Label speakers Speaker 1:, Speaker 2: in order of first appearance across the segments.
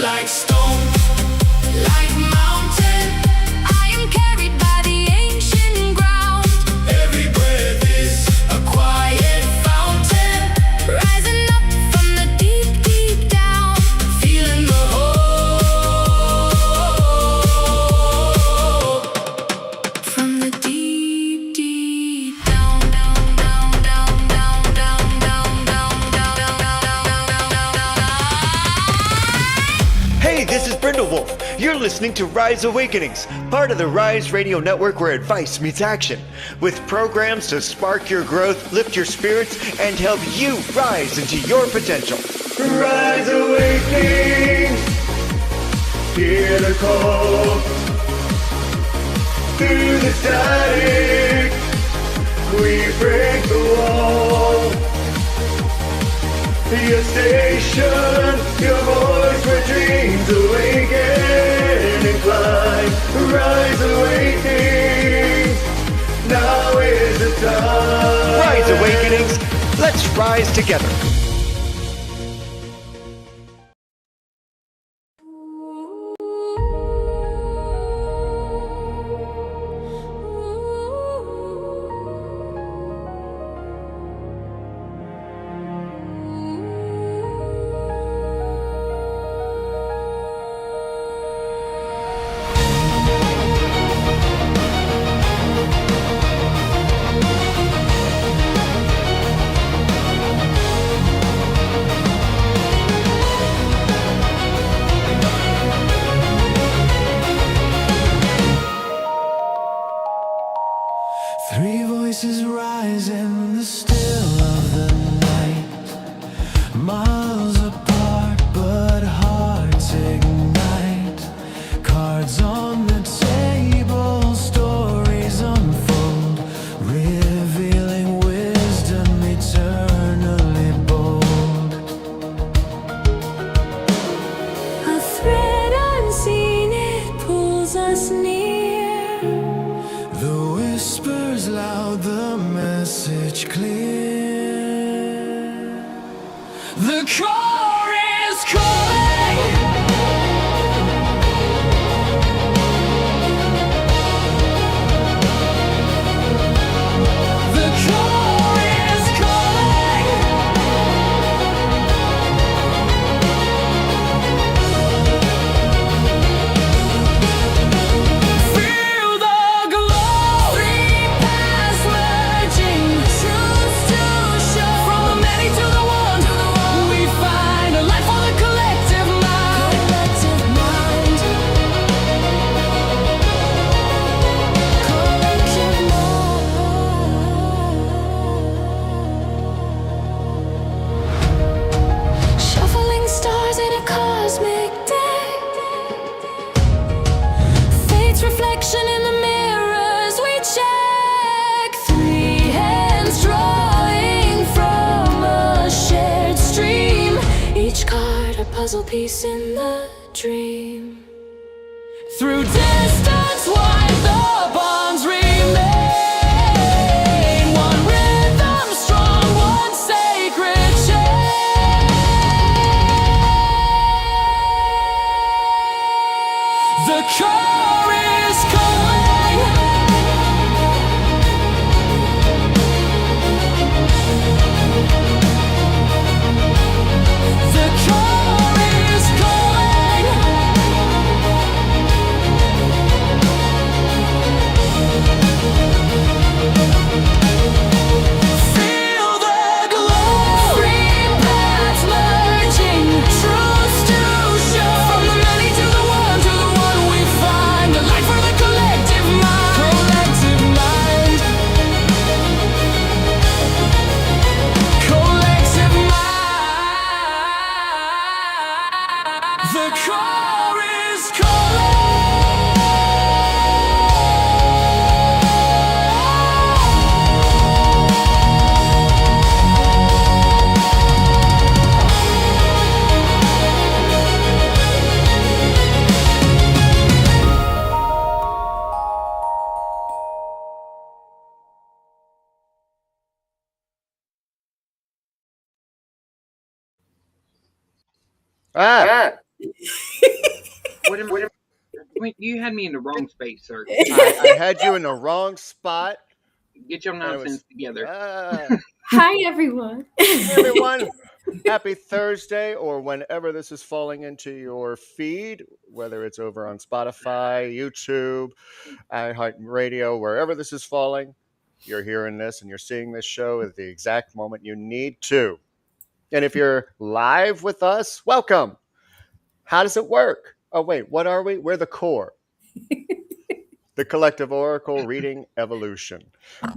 Speaker 1: like stone, like mountain. I am carried by the ancient ground. Every breath is a quiet fountain, rising up from the deep, deep down, feeling the hope from the deep, deep down, down, down, down, down, down, down, down, down, down.
Speaker 2: Hey, this is Brindlewolf. You're listening to Rise Awakenings, part of the Rise Radio Network where advice meets action, with programs to spark your growth, lift your spirits, and help you rise into your potential. Rise Awakenings, hear the call. Through the static, we break the wall. Your station, your voice where dreams awaken and climb. Rise Awakenings, now is the time. Rise Awakenings, let's rise together.
Speaker 3: Three voices rise in the still of the night, miles apart but hearts ignite. Cards on the table, stories unfold, revealing wisdom eternally bold.
Speaker 1: A thread unseen, it pulls us near.
Speaker 3: The whispers loud, the message clear. The core is calling. The core is calling. Feel the glow.
Speaker 1: Three paths merging, truths to show.
Speaker 3: From the many to the one, we find a light for the collective mind.
Speaker 1: Collective mind. Collective mind. Shuffling stars in a cosmic deck. Fate's reflection in the mirrors we check. Three hands drawing from a shared stream. Each card a puzzle piece in the dream.
Speaker 3: Through distance wide, the bonds remain. One rhythm strong, one sacred chain. The core is calling. The core is calling. Feel the glow.
Speaker 1: Three paths merging, truths to show.
Speaker 3: From the many to the one we find a light for the collective mind. Collective mind. Collective mind. The core is
Speaker 2: Ah,
Speaker 4: What am wait, you had me in the wrong space, sir.
Speaker 2: I had you in the wrong spot,
Speaker 4: Get your
Speaker 2: and it was.
Speaker 4: nonsense together.
Speaker 5: Hi, everyone.
Speaker 2: Hey everyone, happy Thursday, or whenever this is falling into your feed, whether it's over on Spotify, YouTube, iHeartRadio, wherever this is falling, you're hearing this and you're seeing this show at the exact moment you need to. And if you're live with us, welcome. How does it work? Oh, wait, what are we? We're the core, the collective oracle reading evolution.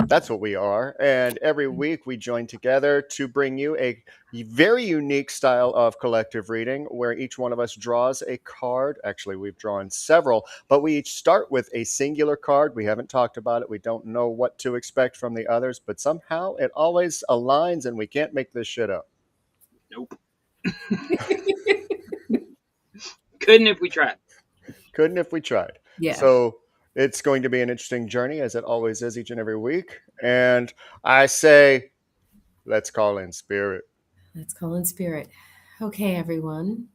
Speaker 2: That's what we are. And every week we join together to bring you a very unique style of collective reading where each one of us draws a card. Actually, we've drawn several, but we each start with a singular card. We haven't talked about it. We don't know what to expect from the others, but somehow it always aligns and we can't make this shit up.
Speaker 4: Nope. Couldn't if we tried.
Speaker 2: Couldn't if we tried.
Speaker 5: Yeah.
Speaker 2: So it's going to be an interesting journey, as it always is each and every week. And I say, let's call in spirit.
Speaker 5: Let's call in spirit. Okay, everyone.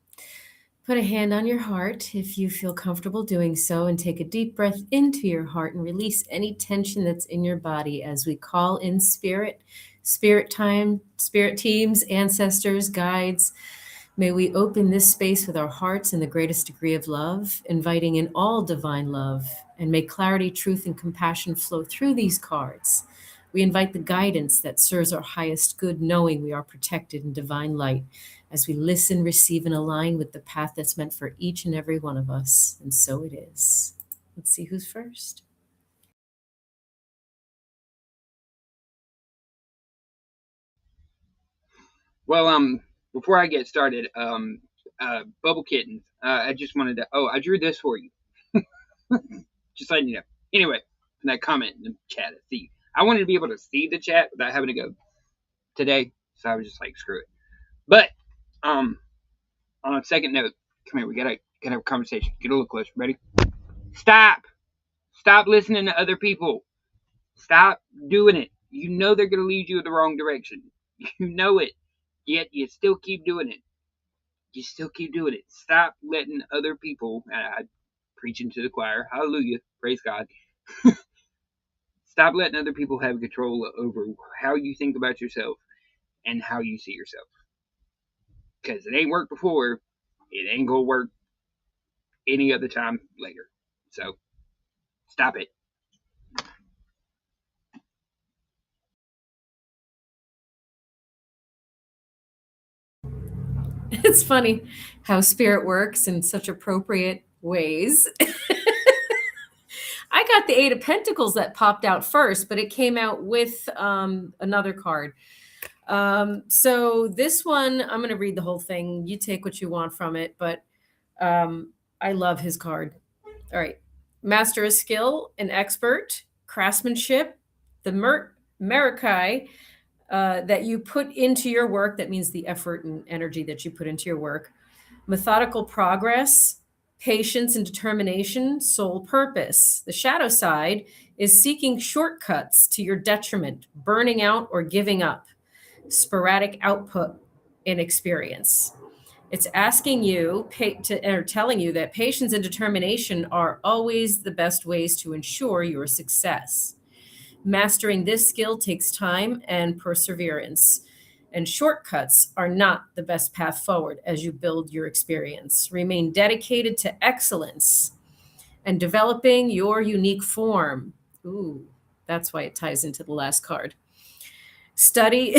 Speaker 5: Put a hand on your heart if you feel comfortable doing so, and take a deep breath into your heart and release any tension that's in your body as we call in spirit, spirit time, spirit teams, ancestors, guides. May we open this space with our hearts in the greatest degree of love, inviting in all divine love, and may clarity, truth, and compassion flow through these cards. We invite the guidance that serves our highest good, knowing we are protected in divine light as we listen, receive, and align with the path that's meant for each and every one of us. And so it is. Let's see who's first.
Speaker 4: Well, before I get started, Bubble Kittens, I just wanted to. Oh, I drew this for you. Just letting you know. Anyway, that comment in the chat. See, I wanted to be able to see the chat without having to go today, so I was just like, screw it. But on a second note, come here. We gotta have a conversation. Get a little closer. Ready? Stop listening to other people. Stop doing it. You know they're gonna lead you in the wrong direction. You know it. Yet you still keep doing it. You still keep doing it. Stop letting other people. I preaching to the choir. Hallelujah. Praise God. Stop letting other people have control over how you think about yourself and how you see yourself. Because it ain't worked before. It ain't gonna work any other time later. So stop it.
Speaker 5: It's funny how spirit works in such appropriate ways. I got the Eight of Pentacles that popped out first, but it came out with another card. So this one, I'm going to read the whole thing. You take what you want from it, but I love his card. All right. Master of skill, an expert, craftsmanship, the Marakai that you put into your work. That means the effort and energy that you put into your work. Methodical progress, patience and determination, sole purpose. The shadow side is seeking shortcuts to your detriment, burning out or giving up, sporadic output in experience. It's asking you or telling you that patience and determination are always the best ways to ensure your success. Mastering this skill takes time and perseverance, and shortcuts are not the best path forward as you build your experience. Remain dedicated to excellence and developing your unique form. Ooh, that's why it ties into the last card. Study,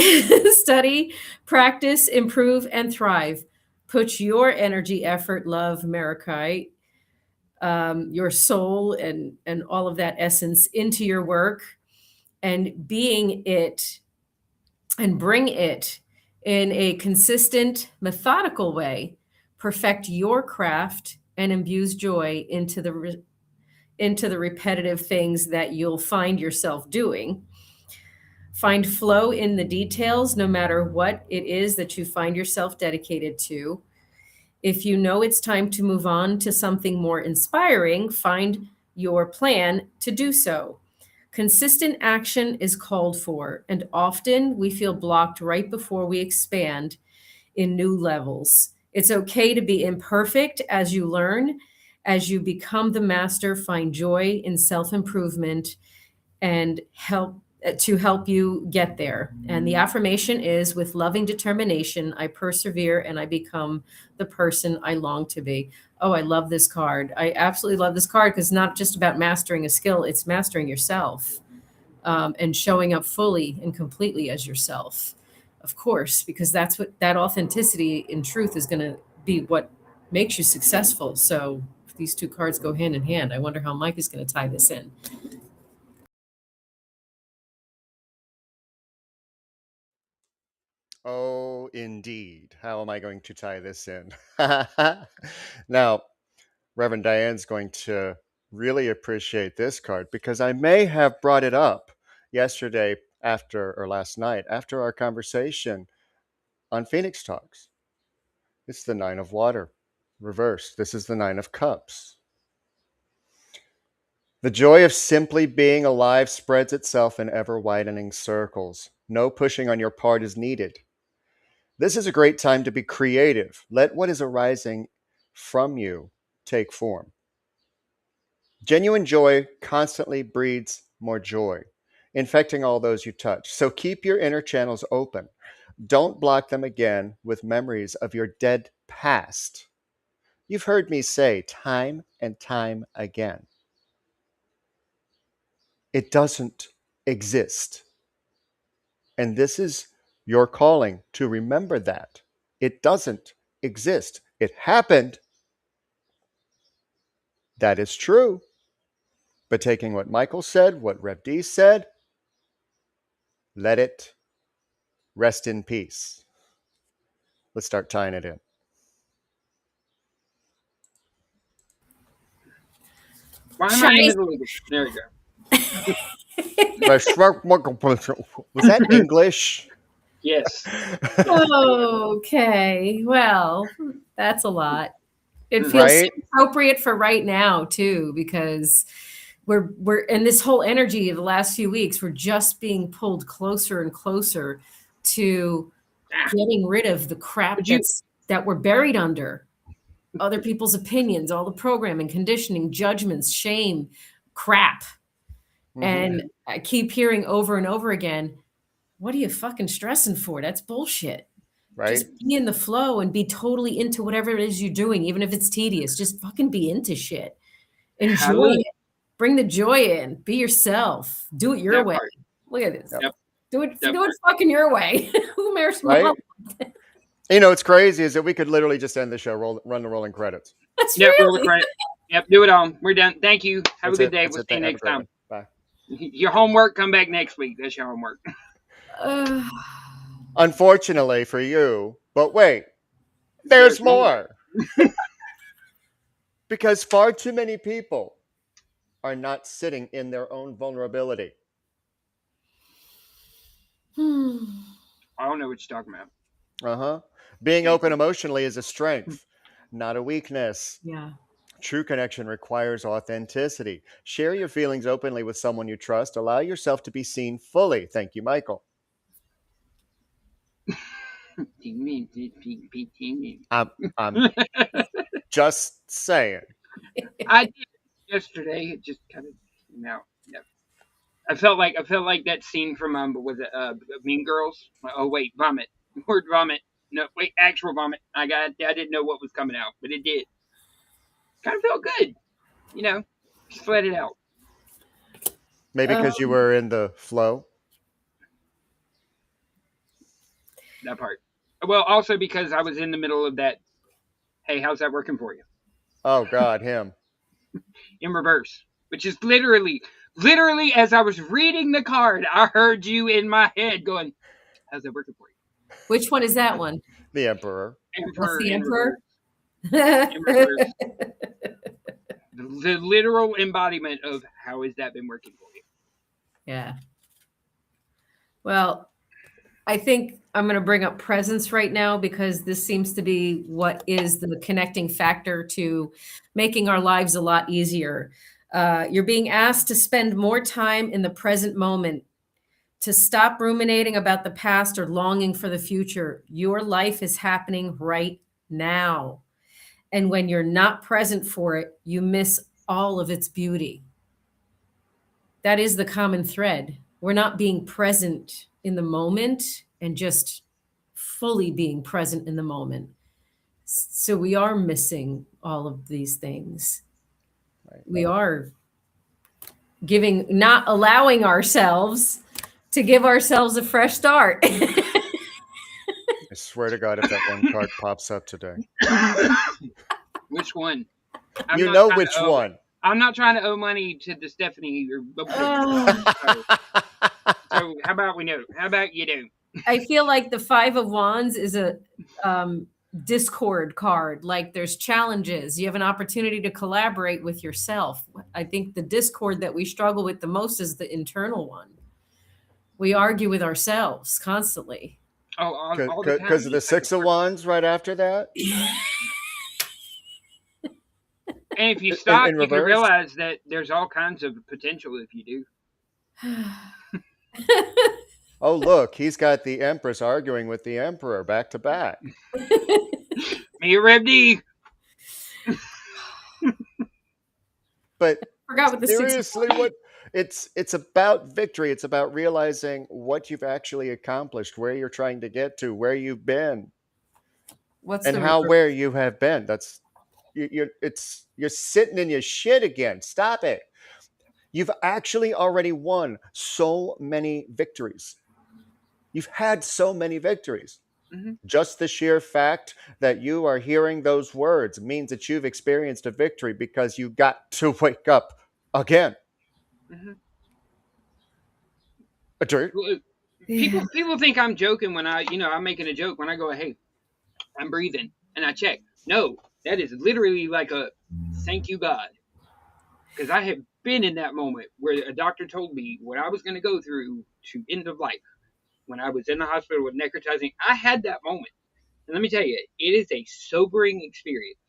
Speaker 5: practice, improve, and thrive. Put your energy, effort, love, Marakai, your soul, and all of that essence into your work, and being it and bring it in a consistent, methodical way. Perfect your craft and imbues joy into the repetitive things that you'll find yourself doing. Find flow in the details, no matter what it is that you find yourself dedicated to. If you know it's time to move on to something more inspiring, find your plan to do so. Consistent action is called for, and often we feel blocked right before we expand in new levels. It's okay to be imperfect as you learn. As you become the master, find joy in self-improvement and help you get there. And the affirmation is, with loving determination, I persevere and I become the person I long to be. Oh, I love this card. I absolutely love this card because it's not just about mastering a skill, it's mastering yourself, and showing up fully and completely as yourself. Of course, because that's what that authenticity in truth is going to be what makes you successful. So these two cards go hand in hand. I wonder how Mike is going to tie this in.
Speaker 2: Oh, indeed. How am I going to tie this in? Now, Reverend Diane's going to really appreciate this card because I may have brought it up yesterday or last night after our conversation on Phoenix Talks. It's the Nine of Water, reversed. This is the Nine of Cups. The joy of simply being alive spreads itself in ever-widening circles. No pushing on your part is needed. This is a great time to be creative. Let what is arising from you take form. Genuine joy constantly breeds more joy, infecting all those you touch. So keep your inner channels open. Don't block them again with memories of your dead past. You've heard me say time and time again, it doesn't exist. And this is your calling to remember that. It doesn't exist. It happened. That is true. But taking what Michael said, what Rev D said, let it rest in peace. Let's start tying it in.
Speaker 4: Why am I in the middle of this? There we go.
Speaker 2: Was that English?
Speaker 4: Yes.
Speaker 5: Okay, well, that's a lot. It feels
Speaker 2: Right?
Speaker 5: appropriate for right now too, because we're in this whole energy of the last few weeks. We're just being pulled closer and closer to getting rid of the crap that we're buried under. Other people's opinions, all the programming, conditioning, judgments, shame, crap. And I keep hearing over and over again, what are you fucking stressing for? That's bullshit.
Speaker 2: Right?
Speaker 5: Just be in the flow and be totally into whatever it is you're doing, even if it's tedious. Just fucking be into shit. Enjoy
Speaker 4: Hallelujah.
Speaker 5: it. Bring the joy in. Be yourself. Do it your
Speaker 4: That
Speaker 5: way.
Speaker 4: part.
Speaker 5: Look at this.
Speaker 4: Yep.
Speaker 5: Do it
Speaker 4: That
Speaker 5: fucking your way. Who cares?
Speaker 2: Right? You know, what's crazy is that we could literally just end the show, run the rolling credits.
Speaker 5: That's
Speaker 4: Yep, roll the
Speaker 5: really
Speaker 4: credit. Yep, do it all. We're done. Thank you. Have
Speaker 2: That's
Speaker 4: a good
Speaker 2: it.
Speaker 4: day.
Speaker 2: That's
Speaker 4: We'll
Speaker 2: it.
Speaker 4: see you
Speaker 2: Have a
Speaker 4: next
Speaker 2: great
Speaker 4: time.
Speaker 2: one. Bye.
Speaker 4: Your homework, come back next week. That's your homework.
Speaker 2: Unfortunately for you, but wait, there's more. Because far too many people are not sitting in their own vulnerability.
Speaker 4: I don't know what you're talking about.
Speaker 2: Being open emotionally is a strength, not a weakness.
Speaker 5: Yeah.
Speaker 2: True connection requires authenticity. Share your feelings openly with someone you trust. Allow yourself to be seen fully. Thank you, Michael. I'm just saying.
Speaker 4: I did yesterday. It just kind of came out. Yeah. I felt like that scene from was it Mean Girls? Oh wait, vomit. Word vomit. No, wait, actual vomit. I didn't know what was coming out, but it did. Kind of felt good. You know, just let it out.
Speaker 2: Maybe because you were in the flow.
Speaker 4: That part. Well, also because I was in the middle of that. Hey, how's that working for you?
Speaker 2: Oh God, him.
Speaker 4: In reverse, which is literally as I was reading the card, I heard you in my head going, "How's that working for you?"
Speaker 5: Which one is that one?
Speaker 2: The Emperor.
Speaker 5: What's the Emperor?
Speaker 4: In reverse. The literal embodiment of how has that been working for you?
Speaker 5: Yeah. Well, I think I'm going to bring up presence right now because this seems to be what is the connecting factor to making our lives a lot easier. You're being asked to spend more time in the present moment, to stop ruminating about the past or longing for the future. Your life is happening right now. And when you're not present for it, you miss all of its beauty. That is the common thread. We're not being present in the moment and just fully being present in the moment. So we are missing all of these things.
Speaker 6: Right.
Speaker 5: We are not allowing ourselves to give ourselves a fresh start.
Speaker 6: I swear to God, if that one card pops up today.
Speaker 4: Which one?
Speaker 6: You
Speaker 4: not
Speaker 6: know
Speaker 4: trying
Speaker 6: which
Speaker 4: to owe-
Speaker 6: one.
Speaker 4: I'm not trying to owe money to the Stephanie or so how about we know? How about you do?
Speaker 5: I feel like the Five of Wands is a discord card. Like there's challenges. You have an opportunity to collaborate with yourself. I think the discord that we struggle with the most is the internal one. We argue with ourselves constantly.
Speaker 4: Oh, all the time.
Speaker 6: Because of the Six of Wands right after that?
Speaker 4: And if you stop,
Speaker 6: in
Speaker 4: you can
Speaker 6: reverse?
Speaker 4: realize that there's all kinds of potential if you do.
Speaker 6: Oh, look, he's got the Empress arguing with the Emperor back to back.
Speaker 4: Me, Rev D.
Speaker 6: But
Speaker 5: Forgot what the
Speaker 6: seriously, what it's about victory. It's about realizing what you've actually accomplished, where you're trying to get to, where you've been,
Speaker 5: What's
Speaker 6: and
Speaker 5: the
Speaker 6: how
Speaker 5: reverse?
Speaker 6: where you have been. That's you're sitting in your shit again. Stop it. You've actually already won so many victories. You've had so many victories.
Speaker 4: Mm-hmm.
Speaker 6: Just the sheer fact that you are hearing those words means that you've experienced a victory because you got to wake up again.
Speaker 4: Mm-hmm.
Speaker 6: A dirt.
Speaker 4: People think I'm joking when I'm making a joke when I go, hey, I'm breathing and I check. No, that is literally like a thank you God, because I have been in that moment where a doctor told me what I was going to go through to end of life. When I was in the hospital with necrotizing, I had that moment. And let me tell you, it is a sobering experience.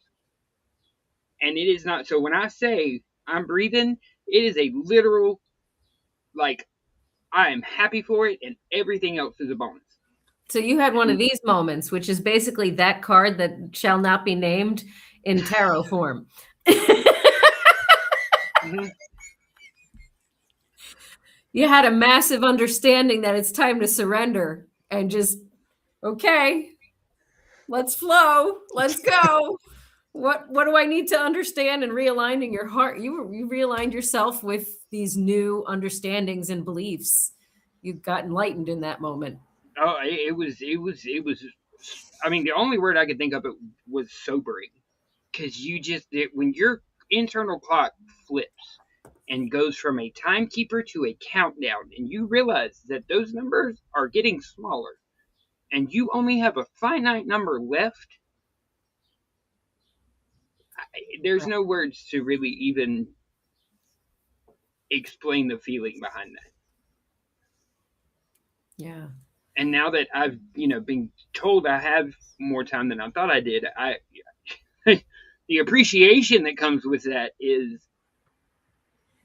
Speaker 4: And it is not, so when I say I'm breathing, it is a literal, like, I am happy for it and everything else is a bonus.
Speaker 5: So you had one of these moments, which is basically that card that shall not be named in tarot form.
Speaker 4: Mm-hmm.
Speaker 5: You had a massive understanding that it's time to surrender and just, okay, let's flow, let's go. What do I need to understand? And realigning your heart, you realigned yourself with these new understandings and beliefs. You got enlightened in that moment.
Speaker 4: Oh, it was. I mean, the only word I could think of it was sobering, because when your internal clock flips and goes from a timekeeper to a countdown, and you realize that those numbers are getting smaller, and you only have a finite number left. There's no words to really even explain the feeling behind that.
Speaker 5: Yeah.
Speaker 4: And now that I've, been told I have more time than I thought I did, the appreciation that comes with that is,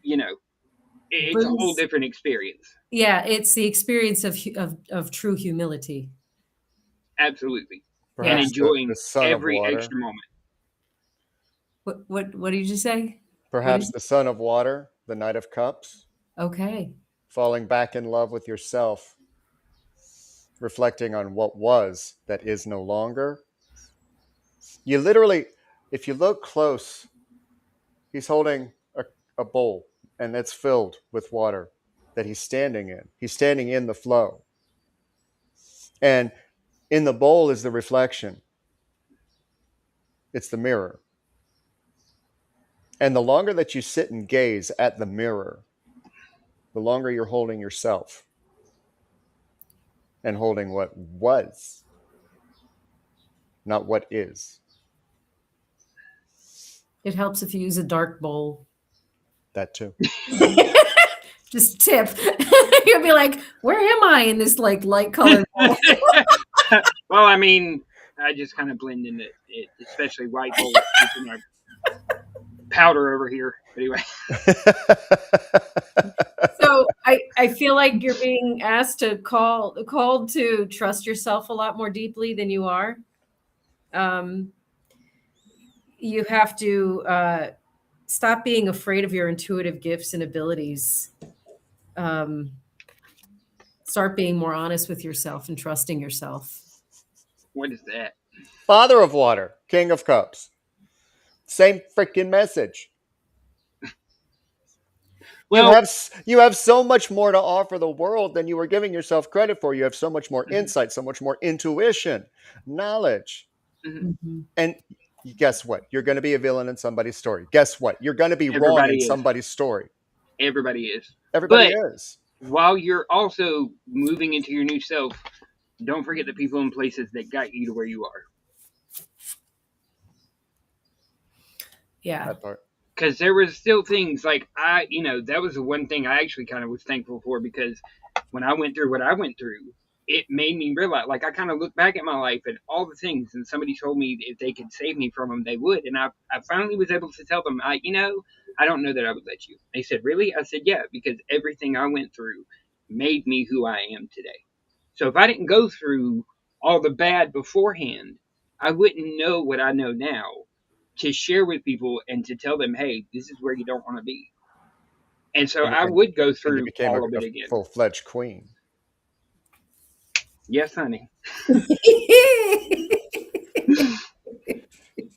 Speaker 4: it's a whole different experience.
Speaker 5: Yeah, it's the experience of true humility.
Speaker 4: Absolutely.
Speaker 6: Perhaps
Speaker 4: and enjoying
Speaker 6: the son
Speaker 4: every
Speaker 6: of water.
Speaker 4: extra moment.
Speaker 5: What did you say?
Speaker 6: Perhaps the Son of Water, the Knight of Cups.
Speaker 5: Okay.
Speaker 6: Falling back in love with yourself. Reflecting on what was that is no longer. You literally, if you look close, he's holding a bowl, and it's filled with water that he's standing in. He's standing in the flow. And in the bowl is the reflection. It's the mirror. And the longer that you sit and gaze at the mirror, the longer you're holding yourself and holding what was, not what is.
Speaker 5: It helps if you use a dark bowl.
Speaker 6: That too.
Speaker 5: Just tip. You'll be like, where am I in this like light colored bowl?
Speaker 4: Well, I mean, I just kind of blend into it, especially white bowl. My powder over here. Anyway.
Speaker 5: So I feel like you're being asked to called to trust yourself a lot more deeply than you are. Um, you have to stop being afraid of your intuitive gifts and abilities. Start being more honest with yourself and trusting yourself.
Speaker 4: What is that?
Speaker 6: Father of water, King of cups. Same freaking message.
Speaker 4: Well,
Speaker 6: You have so much more to offer the world than you were giving yourself credit for. You have so much more insight, so much more intuition, knowledge.
Speaker 4: mhm,
Speaker 6: And guess what? You're going to be a villain in somebody's story. Guess what? You're going to be wrong in
Speaker 4: everybody is.
Speaker 6: somebody's story.
Speaker 4: Everybody is.
Speaker 6: Everybody
Speaker 4: But
Speaker 6: is.
Speaker 4: while you're also moving into your new self, don't forget the people and places that got you to where you are.
Speaker 5: Yeah.
Speaker 6: That part.
Speaker 4: Because there was still things like that was the one thing I actually kind of was thankful for, because when I went through what I went through, it made me realize, like, I kind of look back at my life and all the things, and somebody told me if they could save me from them, they would. And I finally was able to tell them, I don't know that I would let you. They said, really? I said, yeah, because everything I went through made me who I am today. So if I didn't go through all the bad beforehand, I wouldn't know what I know now to share with people and to tell them, hey, this is where you don't want to be. And so I would go
Speaker 6: And you
Speaker 4: through
Speaker 6: became
Speaker 4: all of it
Speaker 6: a
Speaker 4: again.
Speaker 6: full-fledged queen.
Speaker 4: Yes, honey.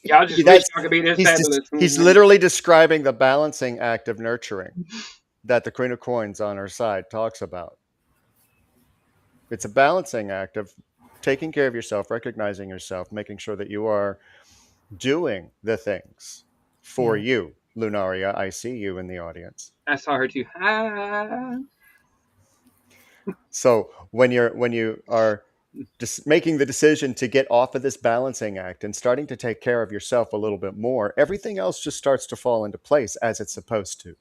Speaker 4: Y'all just
Speaker 6: See,
Speaker 4: wish I could be this fabulous.
Speaker 6: He's literally describing the balancing act of nurturing that the Queen of Coins on her side talks about. It's a balancing act of taking care of yourself, recognizing yourself, making sure that you are doing the things for you. Lunaria, I see you in the audience.
Speaker 4: I saw her too. Ah.
Speaker 6: So when you are just making the decision to get off of this balancing act and starting to take care of yourself a little bit more, everything else just starts to fall into place as it's supposed to.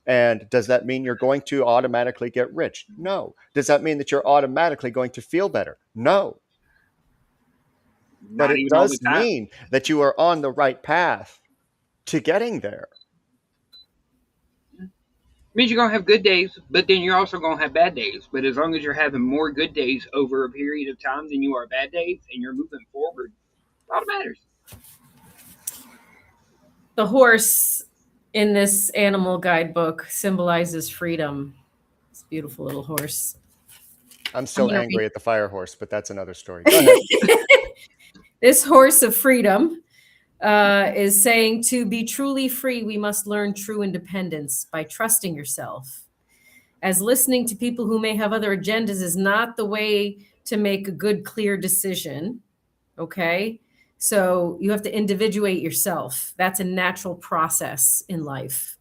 Speaker 6: And does that mean you're going to automatically get rich? No. Does that mean that you're automatically going to feel better? No. But
Speaker 4: Not
Speaker 6: it
Speaker 4: even all the
Speaker 6: does
Speaker 4: time.
Speaker 6: mean that you are on the right path to getting there.
Speaker 4: Means you're gonna have good days, but then you're also gonna have bad days. But as long as you're having more good days over a period of time than you are bad days, and you're moving forward, all that matters.
Speaker 5: The horse in this animal guidebook symbolizes freedom. It's a beautiful little horse.
Speaker 6: I'm still
Speaker 5: gonna
Speaker 6: angry at the fire horse, but that's another story. Go ahead.
Speaker 5: This horse of freedom is saying, to be truly free, we must learn true independence by trusting yourself. As listening to people who may have other agendas is not the way to make a good, clear decision. Okay. So you have to individuate yourself. That's a natural process in life.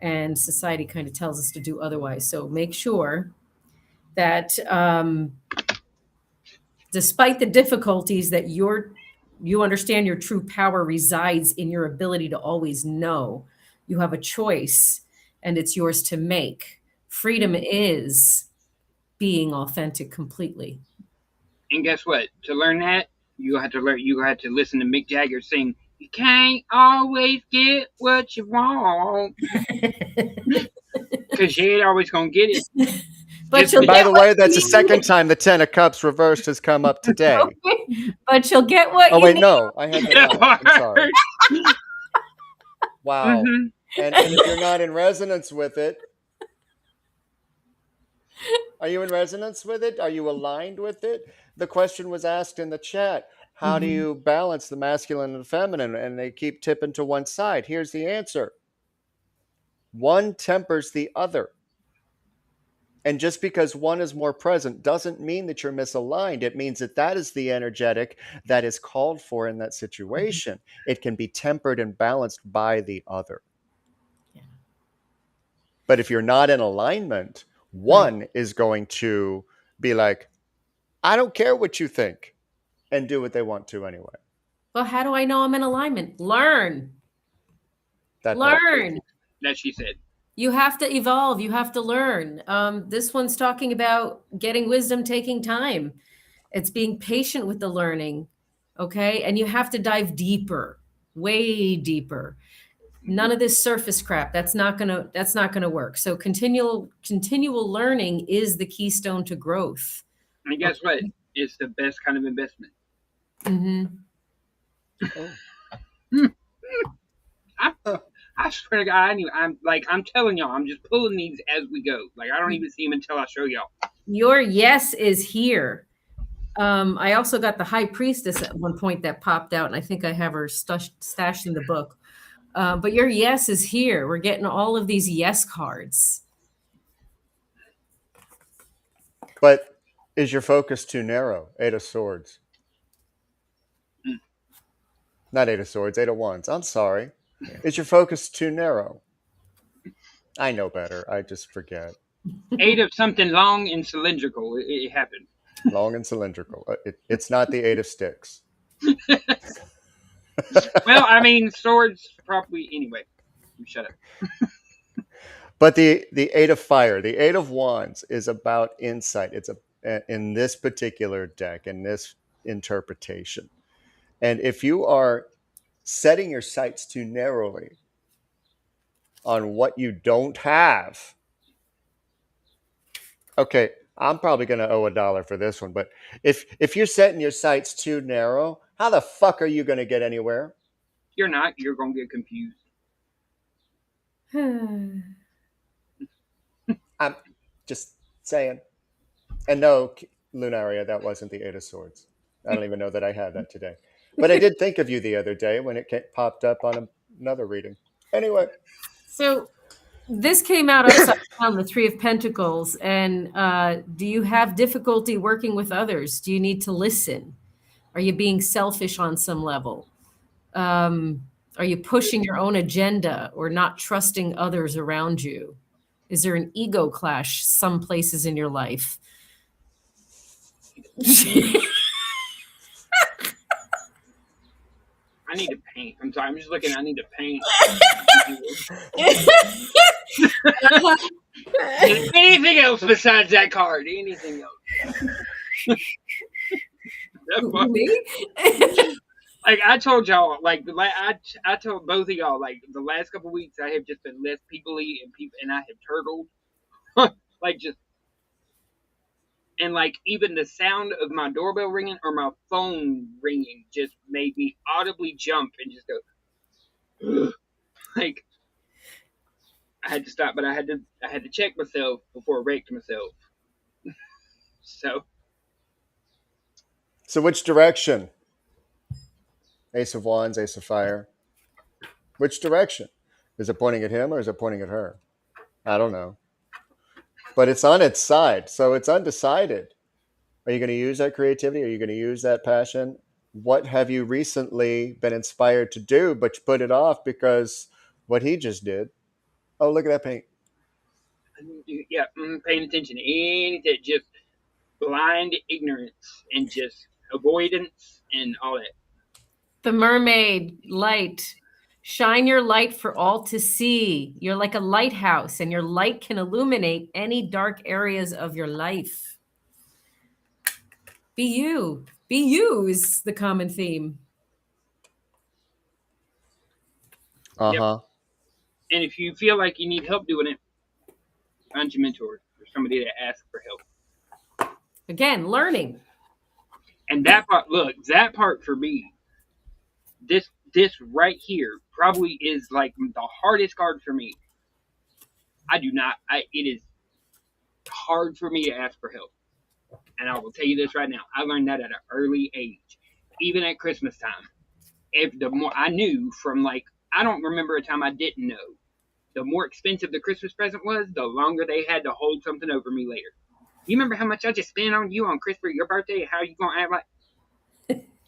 Speaker 5: And society kind of tells us to do otherwise. So make sure that despite the difficulties, that you understand your true power resides in your ability to always know you have a choice and it's yours to make. Freedom is being authentic completely.
Speaker 4: And guess what? To learn that, you have to learn. You have to listen to Mick Jagger sing. You can't always get what you want, because you ain't always gonna get it.
Speaker 5: But you'll
Speaker 6: By
Speaker 5: get
Speaker 6: the
Speaker 5: what
Speaker 6: way, that's the
Speaker 5: you
Speaker 6: second
Speaker 5: need.
Speaker 6: time the Ten of Cups reversed has come up today.
Speaker 5: Okay. But you'll get what
Speaker 6: Oh,
Speaker 5: you
Speaker 6: wait,
Speaker 5: need.
Speaker 6: no. I had that wrong. I'm sorry. Wow.
Speaker 4: Mhm.
Speaker 6: And if you're not in resonance with it, are you in resonance with it? Are you aligned with it? The question was asked in the chat. How do you balance the masculine and feminine? And they keep tipping to one side. Here's the answer. One tempers the other. And just because one is more present doesn't mean that you're misaligned. It means that that is the energetic that is called for in that situation. It can be tempered and balanced by the other.
Speaker 5: Yeah.
Speaker 6: But if you're not in alignment, one is going to be like, I don't care what you think, and do what they want to anyway.
Speaker 5: Well, how do I know I'm in alignment? Learn.
Speaker 6: That part.
Speaker 5: Learn.
Speaker 4: That she said.
Speaker 5: You have to evolve. You have to learn. This one's talking about getting wisdom, taking time. It's being patient with the learning. Okay. And you have to dive deeper, way deeper. None of this surface crap. That's not gonna work. So continual learning is the keystone to growth.
Speaker 4: And guess what? It's the best kind of investment.
Speaker 5: Mm-hmm.
Speaker 6: Oh.
Speaker 4: I, I swear to God, I'm telling y'all, I'm just pulling these as we go. Like I don't even see them until I show y'all.
Speaker 5: Your yes is here. I also got the high priestess at one point that popped out, and I think I have her stashed in the book. But your yes is here. We're getting all of these yes cards.
Speaker 6: But is your focus too narrow? Eight of Swords. Not Eight of Swords, Eight of Wands. I'm sorry. Is your focus too narrow? I know better. I just forget.
Speaker 4: 8 of something long and cylindrical. It happened.
Speaker 6: Long and cylindrical. It's not the Eight of Sticks.
Speaker 4: Well, I mean, swords probably anyway. Shut up.
Speaker 6: But the Eight of Fire, the Eight of Wands is about insight. It's in this particular deck, in this interpretation. And if you are setting your sights too narrowly on what you don't have, okay, I'm probably going to owe $1 for this one. But if you're setting your sights too narrow, how the fuck are you going to get anywhere?
Speaker 4: You're not. You're going to get confused.
Speaker 6: I'm just saying. And no, Lunaria, that wasn't the Eight of Swords. I don't even know that I had that today. But I did think of you the other day when it popped up on another reading. Anyway.
Speaker 5: So this came out upside down, the Three of Pentacles. And do you have difficulty working with others? Do you need to listen? Are you being selfish on some level? Are you pushing your own agenda or not trusting others around you? Is there an ego clash some places in your life?
Speaker 4: I need to paint. I'm sorry. I'm just looking. I need to paint. Anything else besides that card? Anything else?
Speaker 5: Me?
Speaker 4: Like I told y'all, like I told both of y'all, like the last couple of weeks, I have just been less people-y and I have turtled, like just, and like even the sound of my doorbell ringing or my phone ringing just made me audibly jump and just go, ugh. Like I had to stop, but I had to check myself before I wrecked myself.
Speaker 6: So which direction? Ace of Wands, Ace of Fire. Which direction? Is it pointing at him or is it pointing at her? I don't know. But it's on its side, so it's undecided. Are you going to use that creativity? Are you going to use that passion? What have you recently been inspired to do, but you put it off because what he just did? Oh, look at that paint.
Speaker 4: Yeah, paying attention. Anything, just blind ignorance and just avoidance and all that.
Speaker 5: The mermaid, light. Shine your light for all to see. You're like a lighthouse, and your light can illuminate any dark areas of your life. Be you. Be you is the common theme.
Speaker 6: Uh-huh.
Speaker 4: Yep. And if you feel like you need help doing it, find your mentor or somebody to ask for help.
Speaker 5: Again, learning.
Speaker 4: And that part for me, this right here probably is like the hardest card for me. It is hard for me to ask for help. And I will tell you this right now. I learned that at an early age. Even at Christmas time. The more I knew from I don't remember a time I didn't know. The more expensive the Christmas present was, the longer they had to hold something over me later. You remember how much I just spent on you on Christmas, your birthday? How you gonna act like?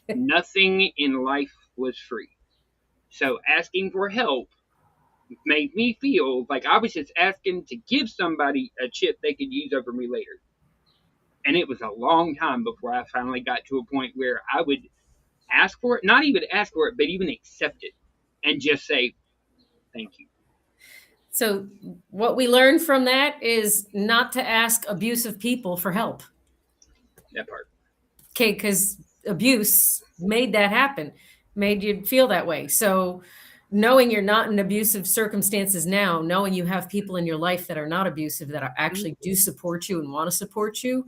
Speaker 4: Nothing in life was free. So asking for help made me feel like I was just asking to give somebody a chip they could use over me later. And it was a long time before I finally got to a point where I would ask for it, not even ask for it, but even accept it and just say, thank you.
Speaker 5: So what we learned from that is not to ask abusive people for help.
Speaker 4: That part.
Speaker 5: Okay, because abuse made that happen, made you feel that way. So knowing you're not in abusive circumstances now, knowing you have people in your life that are not abusive, that are actually do support you and want to support you,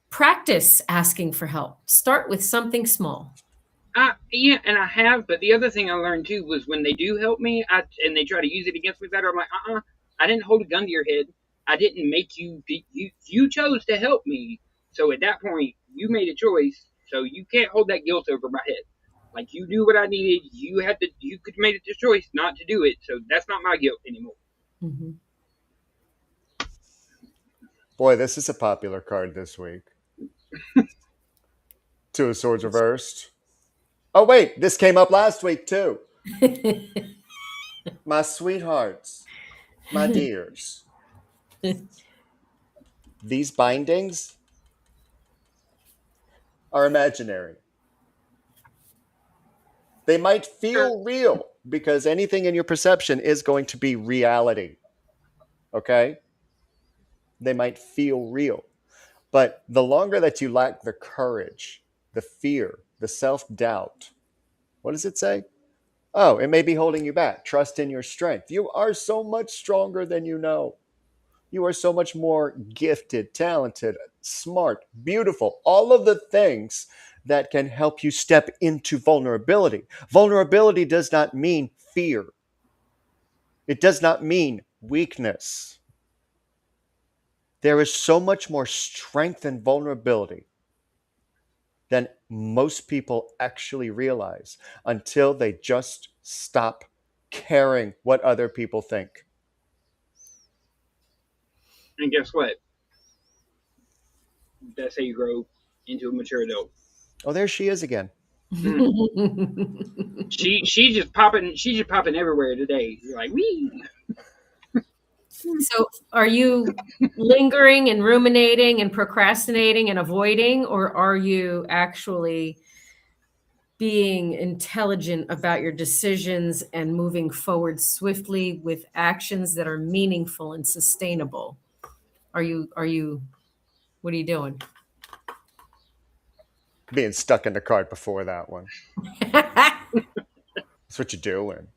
Speaker 5: practice asking for help. Start with something small.
Speaker 4: Yeah, and I have, but the other thing I learned too was when they do help me, and they try to use it against me better, I'm like, I didn't hold a gun to your head. I didn't make you. You chose to help me. So at that point, you made a choice. So you can't hold that guilt over my head. Like you do what I needed. You had to. You could have made it the choice not to do it. So that's not my guilt anymore.
Speaker 5: Mhm.
Speaker 6: Boy, this is a popular card this week. Two of Swords reversed. Oh, wait, this came up last week too. My sweethearts, my dears. These bindings are imaginary. They might feel real because anything in your perception is going to be reality. Okay? They might feel real. But the longer that you lack the courage, the fear, the self doubt, what does it say? Oh, it may be holding you back. Trust in your strength. You are so much stronger than you know. You are so much more gifted, talented, smart, beautiful, all of the things that can help you step into vulnerability. Vulnerability does not mean fear, it does not mean weakness. There is so much more strength in vulnerability than most people actually realize until they just stop caring what other people think.
Speaker 4: And guess what? That's how you grow into a mature adult.
Speaker 6: Oh, there she is again.
Speaker 4: She's just popping. She's just popping everywhere today. You're like, wee.
Speaker 5: So, are you lingering and ruminating and procrastinating and avoiding, or are you actually being intelligent about your decisions and moving forward swiftly with actions that are meaningful and sustainable? Are you what are you doing?
Speaker 6: Being stuck in the cart before that one. That's what you're doing.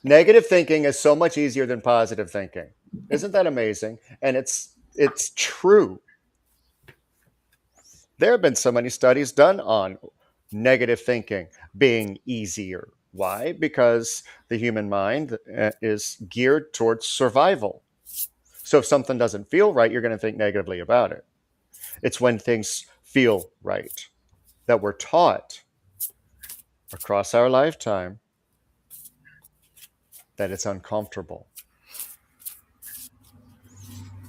Speaker 6: Negative thinking is so much easier than positive thinking. Isn't that amazing? And it's true. There have been so many studies done on negative thinking being easier. Why? Because the human mind is geared towards survival. So if something doesn't feel right, you're going to think negatively about it. It's when things feel right that we're taught across our lifetime that it's uncomfortable.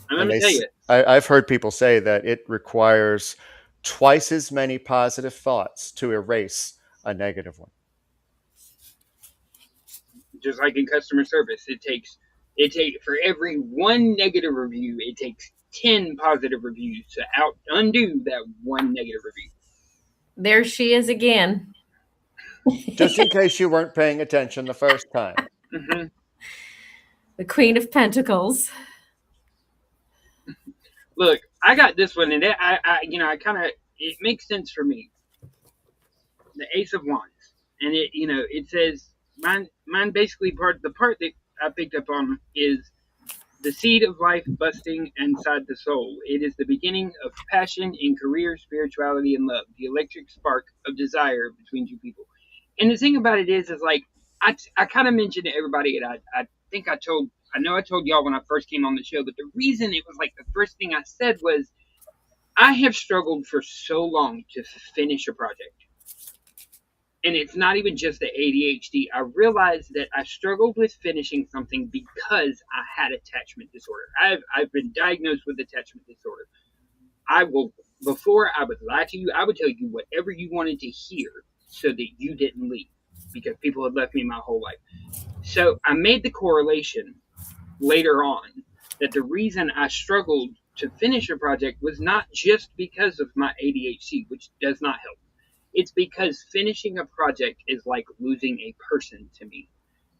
Speaker 4: And let me tell you,
Speaker 6: I've heard people say that it requires twice as many positive thoughts to erase a negative one.
Speaker 4: just like in customer service, it takes for every one negative review, it takes 10 positive reviews to undo that one negative review.
Speaker 5: There she is again.
Speaker 6: Just in case you weren't paying attention the first time.
Speaker 4: Mm-hmm.
Speaker 5: The Queen of Pentacles.
Speaker 4: Look, I got this one, and I kind of, it makes sense for me. The Ace of Wands, and it says mine basically the part that I picked up on is the seed of life busting inside the soul. It is the beginning of passion in career, spirituality, and love. The electric spark of desire between two people. And the thing about it is like I kind of mentioned to everybody, and I think I know I told y'all when I first came on the show, but the reason it was like the first thing I said was I have struggled for so long to finish a project. And it's not even just the ADHD. I realized that I struggled with finishing something because I had attachment disorder. I've been diagnosed with attachment disorder. Before I would lie to you, I would tell you whatever you wanted to hear so that you didn't leave, because people had left me my whole life. So I made the correlation later on that the reason I struggled to finish a project was not just because of my ADHD, which does not help. It's because finishing a project is like losing a person to me.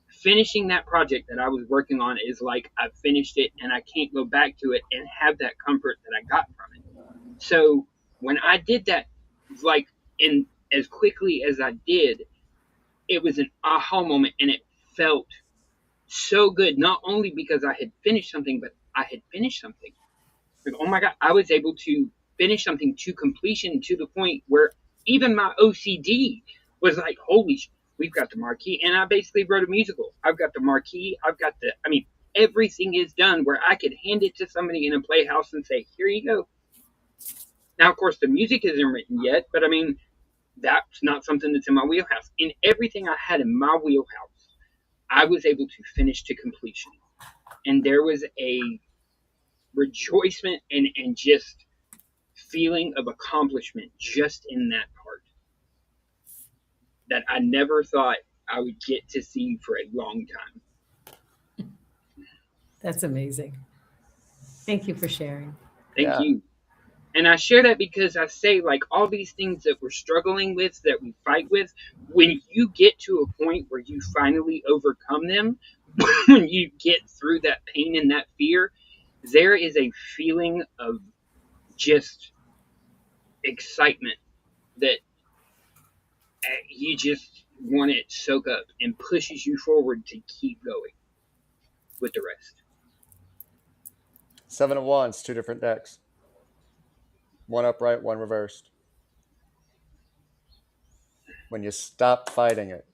Speaker 4: Finishing that project that I was working on is like I finished it and I can't go back to it and have that comfort that I got from it. So when I did that, like in as quickly as I did, it was an aha moment, and it felt so good. Not only because I had finished something, but I had finished something. Like, oh my God, I was able to finish something to completion to the point where Even my OCD was like, holy we've got the marquee. And I basically wrote a musical. I've got the marquee. Everything is done where I could hand it to somebody in a playhouse and say, here you go. Now, of course, the music isn't written yet, but I mean, that's not something that's in my wheelhouse. In everything I had in my wheelhouse, I was able to finish to completion. And there was a rejoicement and just feeling of accomplishment just in that part that I never thought I would get to see for a long time.
Speaker 5: That's amazing. Thank you for sharing.
Speaker 4: Thank
Speaker 6: Yeah.
Speaker 4: you. And I share that because I say, like, all these things that we're struggling with, that we fight with, when you get to a point where you finally overcome them, when you get through that pain and that fear, there is a feeling of just excitement that you just want to soak up and pushes you forward to keep going with the rest.
Speaker 6: 7 of Wands, 2 different decks. One upright, one reversed. When you stop fighting it,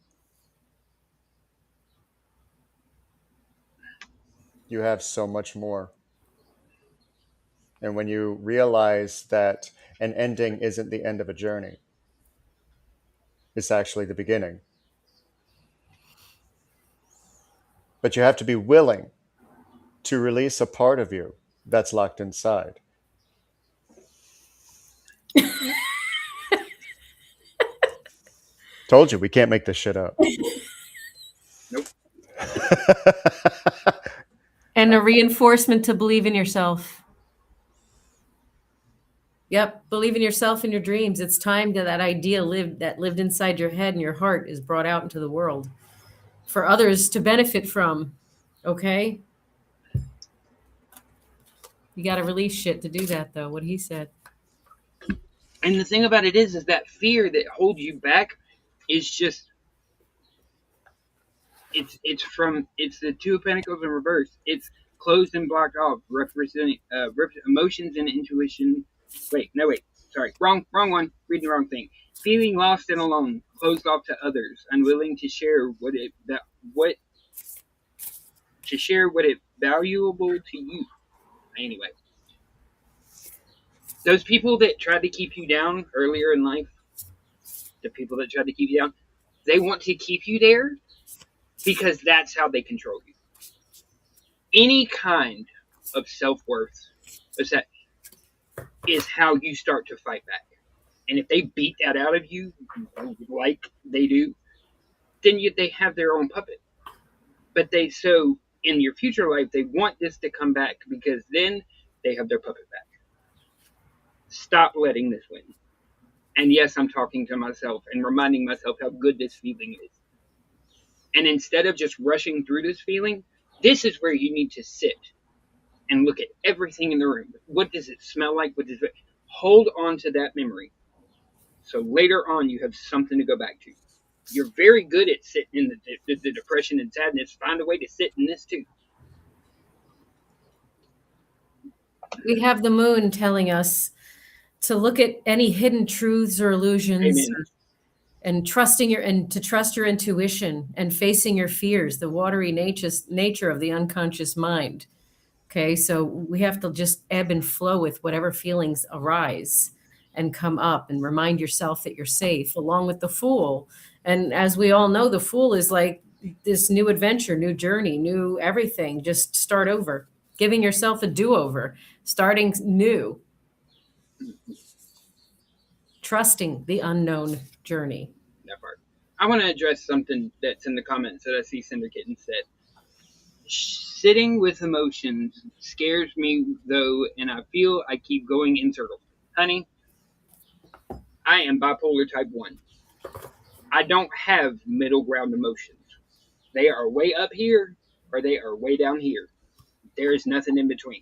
Speaker 6: you have so much more. And when you realize that an ending isn't the end of a journey, it's actually the beginning. But you have to be willing to release a part of you that's locked inside. Told you, we can't make this shit up.
Speaker 4: Nope.
Speaker 5: And a reinforcement to believe in yourself. Yep, believe in yourself and your dreams. It's time that idea that lived inside your head and your heart is brought out into the world for others to benefit from. Okay? You got to release shit to do that, though, what he said.
Speaker 4: And the thing about it is that fear that holds you back is just, it's the Two of Pentacles in reverse. It's closed and blocked off, representing emotions and intuition. Wait, sorry, wrong one. Reading the wrong thing. Feeling lost and alone, closed off to others, unwilling to share what is valuable to you. Anyway, those people that tried to keep you down earlier in life, the people that tried to keep you down, they want to keep you there because that's how they control you. Any kind of self-worth is how you start to fight back. And if they beat that out of you, like they do, then they have their own puppet. But so in your future life, they want this to come back because then they have their puppet back. Stop letting this win. And yes, I'm talking to myself and reminding myself how good this feeling is. And instead of just rushing through this feeling, this is where you need to sit and look at everything in the room. What does it smell like? Hold on to that memory. So later on, you have something to go back to. You're very good at sitting in the depression and sadness. Find a way to sit in this too.
Speaker 5: We have the moon telling us to look at any hidden truths or illusions.
Speaker 4: Amen.
Speaker 5: And to trust your intuition and facing your fears, the watery nature of the unconscious mind. Okay, so we have to just ebb and flow with whatever feelings arise and come up, and remind yourself that you're safe, along with the Fool. And as we all know, the Fool is like this new adventure, new journey, new everything. Just start over, giving yourself a do-over, starting new, trusting the unknown journey.
Speaker 4: That part. I want to address something that's in the comments that I see Cinder Kitten said. Sitting with emotions scares me, though, and I feel I keep going in circles. Honey, I am bipolar type 1. I don't have middle ground emotions. They are way up here or they are way down here. There is nothing in between.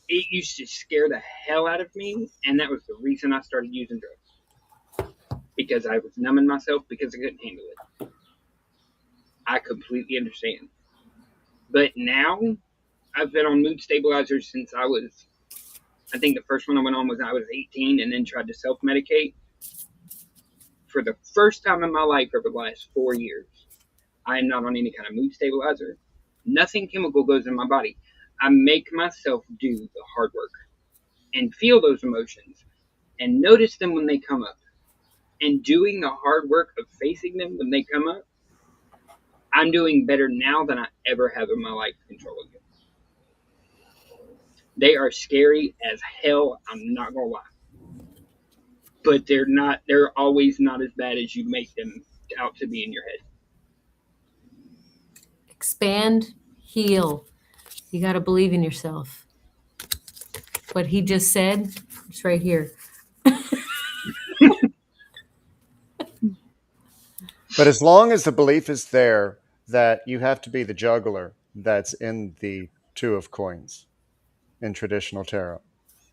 Speaker 4: It used to scare the hell out of me, and that was the reason I started using drugs. Because I was numbing myself because I couldn't handle it. I completely understand. But now, I've been on mood stabilizers since I think the first one I went on was I was 18 and then tried to self-medicate. for the first time in my life over the last 4 years, I am not on any kind of mood stabilizer. Nothing chemical goes in my body. I make myself do the hard work and feel those emotions and notice them when they come up. And doing the hard work of facing them when they come up, I'm doing better now than I ever have in my life controlling them. They are scary as hell, I'm not gonna lie. But they're always not as bad as you make them out to be in your head.
Speaker 5: Expand, heal. You got to believe in yourself. What he just said, it's right here.
Speaker 6: But as long as the belief is there that you have to be the juggler that's in the Two of Coins in traditional tarot,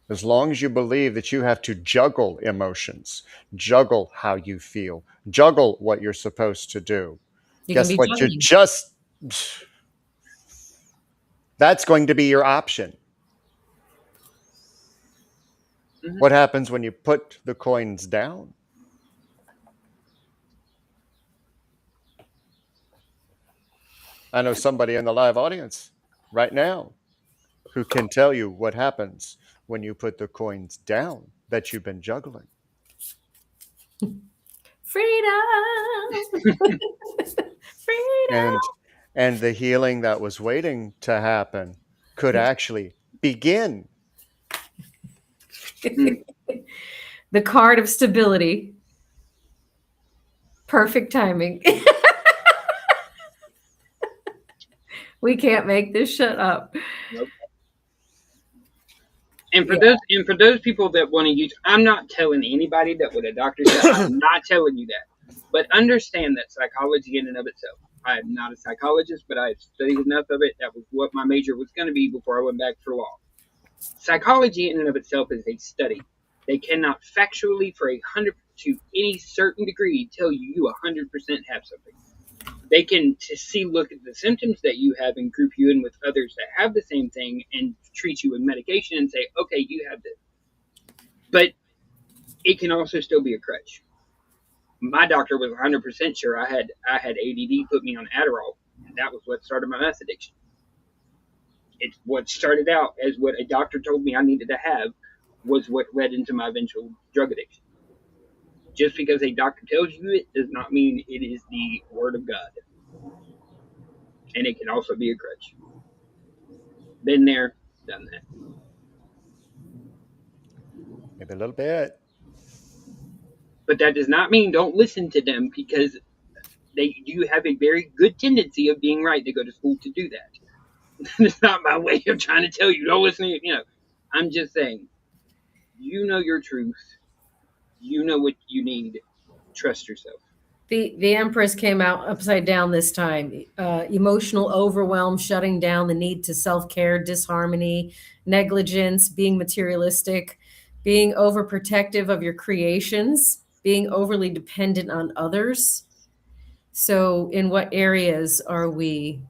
Speaker 6: as long as you believe that you have to juggle emotions, juggle how you feel, juggle what you're supposed to do,
Speaker 5: You can
Speaker 6: guess
Speaker 5: be
Speaker 6: what?
Speaker 5: juggling.
Speaker 6: That's going to be your option.
Speaker 4: Mhm.
Speaker 6: What happens when you put the coins down? I know somebody in the live audience right now who can tell you what happens when you put the coins down that you've been juggling.
Speaker 5: Freedom. Freedom.
Speaker 6: And the healing that was waiting to happen could actually begin.
Speaker 5: The card of stability. Perfect timing. We can't make this shut up.
Speaker 4: Nope. And for those people that want to use, I'm not telling anybody that what a doctor said. I'm not telling you that. But understand that psychology in and of itself. I am not a psychologist, but I've studied enough of it. That was what my major was going to be before I went back for law. Psychology in and of itself is a study. They cannot factually, to any certain degree, tell you 100% have something. They can look at the symptoms that you have and group you in with others that have the same thing and treat you with medication and say, okay, you have this. But it can also still be a crutch. My doctor was 100% sure I had ADD, put me on Adderall, and that was what started my meth addiction. It's what started out as what a doctor told me I needed to have was what led into my eventual drug addiction. Just because a doctor tells you it does not mean it is the word of God. And it can also be a crutch. Been there, done that.
Speaker 6: Maybe a little bit.
Speaker 4: But that does not mean don't listen to them, because you have a very good tendency of being right to go to school to do that. It's not my way of trying to tell you don't listen to you. I'm just saying, you know your truth. You know what you need. Trust yourself.
Speaker 5: The Empress came out upside down this time. Emotional overwhelm, shutting down the need to self-care, disharmony, negligence, being materialistic, being overprotective of your creations, being overly dependent on others. So in what areas are we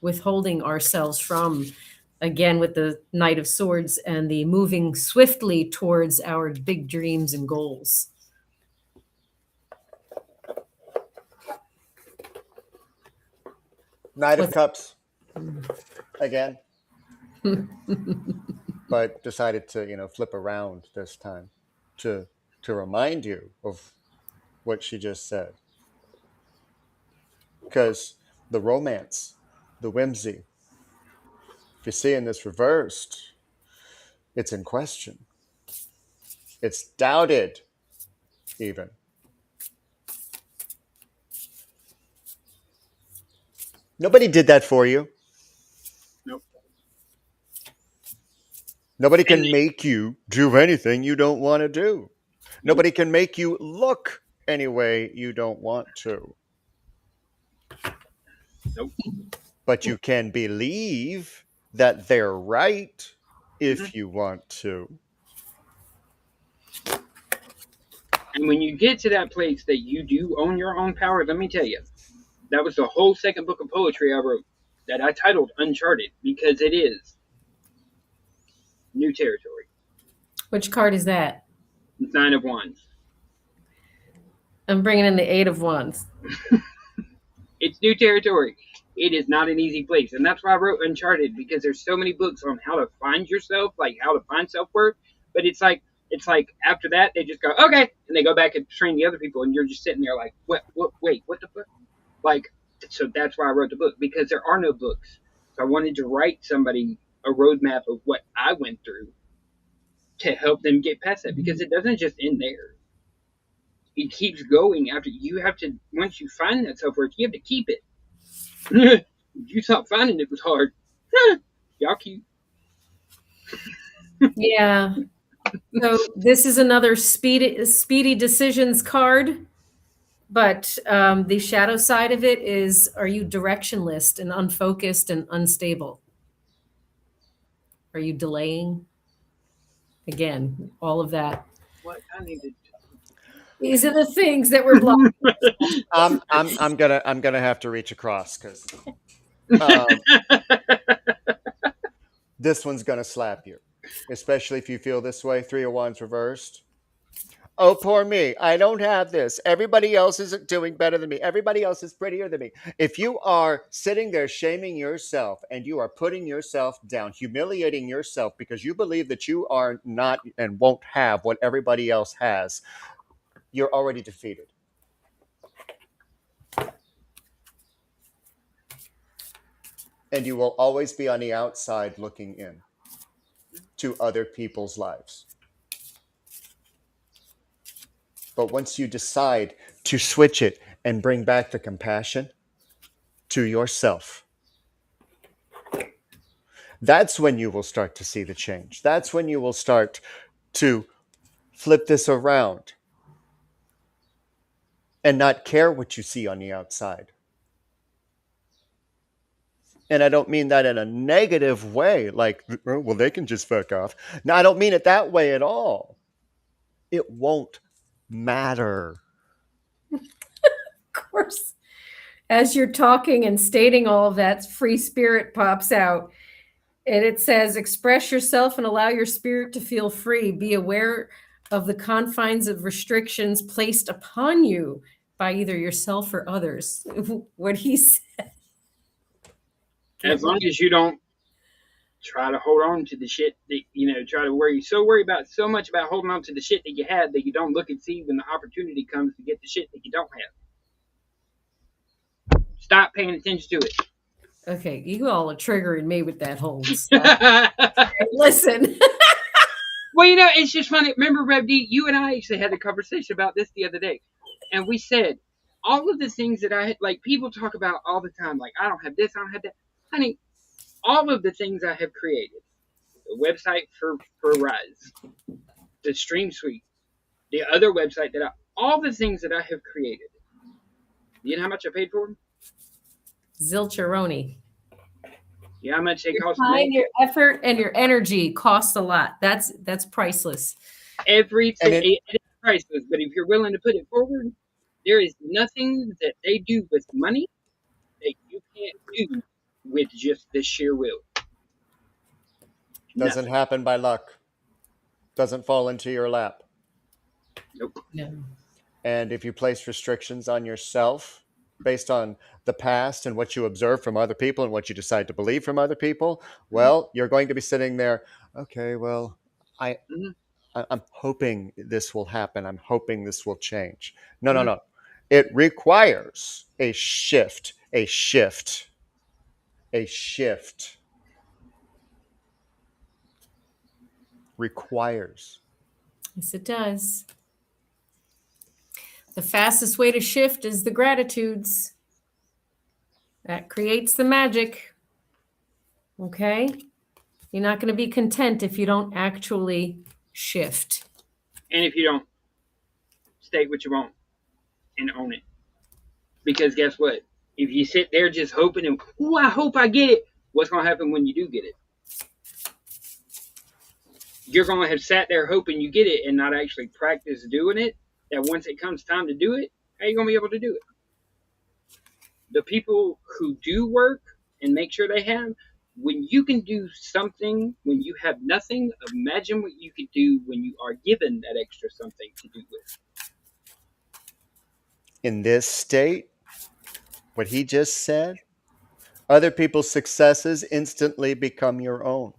Speaker 5: withholding ourselves from? Again, with the Knight of Swords and the moving swiftly towards our big dreams and goals.
Speaker 6: Knight of Cups again. But decided to, flip around this time to remind you of what she just said. Because the romance, the whimsy, if you're seeing this reversed, it's in question. It's doubted, even. Nobody did that for you.
Speaker 4: Nope.
Speaker 6: Nobody can make you do anything you don't want to do. Nobody can make you look any way you don't want to.
Speaker 4: Nope.
Speaker 6: But you can believe that they're right if you want to.
Speaker 4: And when you get to that place that you do own your own power, let me tell you, that was the whole second book of poetry I wrote that I titled Uncharted, because it is new territory.
Speaker 5: Which card is that?
Speaker 4: Nine of Wands.
Speaker 5: I'm bringing in the 8 of Wands.
Speaker 4: It's new territory. It is not an easy place, and that's why I wrote Uncharted, because there's so many books on how to find yourself, like how to find self worth. But it's like after that they just go okay, and they go back and train the other people, and you're just sitting there like what wait what the fuck, like. So that's why I wrote the book, because there are no books. So I wanted to write somebody a roadmap of what I went through to help them get past that, because it doesn't just end there. It keeps going. After you have to, once you find that self worth, you have to keep it. You thought finding it was hard. Y'all cute.
Speaker 5: Yeah. So this is another speedy decisions card, but the shadow side of it is: are you directionless and unfocused and unstable? Are you delaying? Again, all of that.
Speaker 4: What I need to.
Speaker 5: These are the things that we're blocking.
Speaker 6: I'm gonna have to reach across because this one's gonna slap you, especially if you feel this way. 3 of Wands reversed. Oh, poor me. I don't have this. Everybody else is doing better than me. Everybody else is prettier than me. If you are sitting there shaming yourself and you are putting yourself down, humiliating yourself because you believe that you are not and won't have what everybody else has, you're already defeated. And you will always be on the outside looking in to other people's lives. But once you decide to switch it and bring back the compassion to yourself, that's when you will start to see the change. That's when you will start to flip this around and not care what you see on the outside. And I don't mean that in a negative way, like, well, they can just fuck off. No, I don't mean it that way at all. It won't matter.
Speaker 5: Of course, as you're talking and stating all of that, free spirit pops out. And it says, express yourself and allow your spirit to feel free. Be aware of the confines of restrictions placed upon you by either yourself or others. What he said.
Speaker 4: As long as you don't try to hold on to the shit that try to worry about so much about holding on to the shit that you had, that you don't look and see when the opportunity comes to get the shit that you don't have. Stop paying attention to it.
Speaker 5: Okay, you all are triggering me with that whole stuff. Listen.
Speaker 4: Well, it's just funny. Remember, Rev D, you and I actually had a conversation about this the other day, and we said all of the things that I had, like, people talk about all the time, like, I don't have this, I don't have that. Honey, all of the things I have created, the website for Rise, the Stream Suite, the other website all the things that I have created, you know how much I paid for them?
Speaker 5: Zilcheroni.
Speaker 4: You know how much they cost
Speaker 5: Time,
Speaker 4: me?
Speaker 5: your effort, and your energy cost a lot. That's priceless.
Speaker 4: Everything it is priceless, but if you're willing to put it forward, there is nothing that they do with money that you can't do with just the sheer will.
Speaker 6: Doesn't happen by luck. Doesn't fall into your lap.
Speaker 4: Nope.
Speaker 5: No.
Speaker 6: And if you place restrictions on yourself based on the past and what you observe from other people and what you decide to believe from other people, well, you're going to be sitting there, okay, well, I'm hoping this will happen. I'm hoping this will change. No. It requires a shift. Requires.
Speaker 5: Yes, it does. The fastest way to shift is the gratitudes. That creates the magic. Okay? You're not going to be content if you don't actually shift.
Speaker 4: And if you don't state what you want and own it. Because guess what? If you sit there just hoping and, I hope I get it, what's going to happen when you do get it? You're going to have sat there hoping you get it and not actually practice doing it. That once it comes time to do it, how are you going to be able to do it? The people who do work and make sure they have, when you can do something, when you have nothing, imagine what you could do when you are given that extra something to do with.
Speaker 6: In this state, what he just said, other people's successes instantly become your own.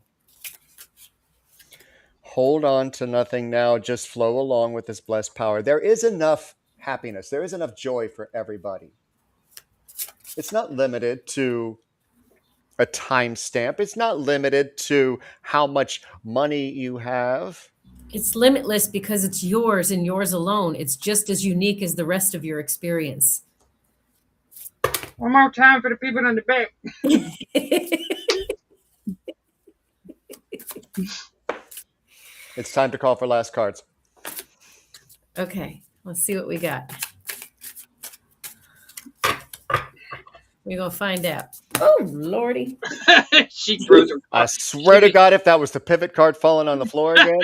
Speaker 6: Hold on to nothing now. Just flow along with this blessed power. There is enough happiness. There is enough joy for everybody. It's not limited to a timestamp. It's not limited to how much money you have.
Speaker 5: It's limitless because it's yours and yours alone. It's just as unique as the rest of your experience.
Speaker 4: One more time for the people in the back.
Speaker 6: It's time to call for last cards.
Speaker 5: Okay, let's see what we got. We're going to find out. Oh, Lordy.
Speaker 4: She throws her.
Speaker 6: I swear to God, if that was the pivot card falling on the floor again.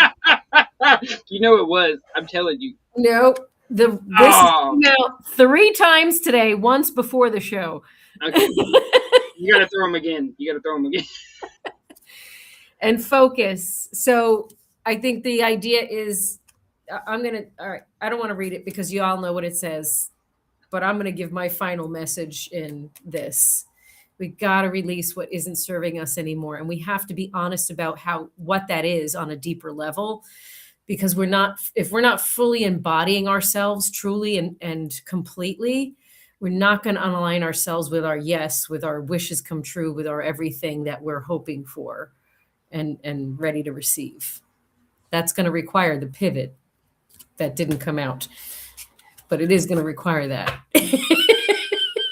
Speaker 4: You know it was. I'm telling you.
Speaker 5: No, this
Speaker 4: Oh.
Speaker 5: is now 3 times today, once before the show.
Speaker 4: Okay. You got to throw them again.
Speaker 5: And focus. So I think the idea is, all right, I don't want to read it because you all know what it says, but I'm going to give my final message in this. We got to release what isn't serving us anymore. And we have to be honest about what that is on a deeper level, because if we're not fully embodying ourselves truly and completely, we're not going to align ourselves with our yes, with our wishes come true, with our everything that we're hoping for and ready to receive. That's going to require the pivot that didn't come out, but it is going to require that.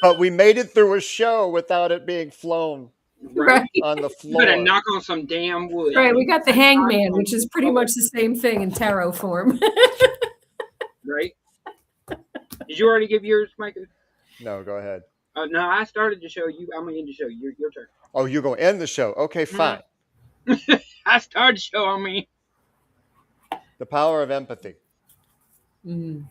Speaker 6: But we made it through a show without it being flown
Speaker 4: Right.
Speaker 6: on the
Speaker 4: You better
Speaker 6: floor.
Speaker 4: knock on some damn wood.
Speaker 5: Right, we got the hangman, which is pretty much the same thing in tarot form.
Speaker 4: Right? Did you already give yours, Micah?
Speaker 6: No, go ahead.
Speaker 4: No, I started the show. I'm going to end the show. Your turn.
Speaker 6: Oh, you're going to end the show. Okay, fine.
Speaker 4: I started the show on me.
Speaker 6: The power of empathy.
Speaker 5: Mm.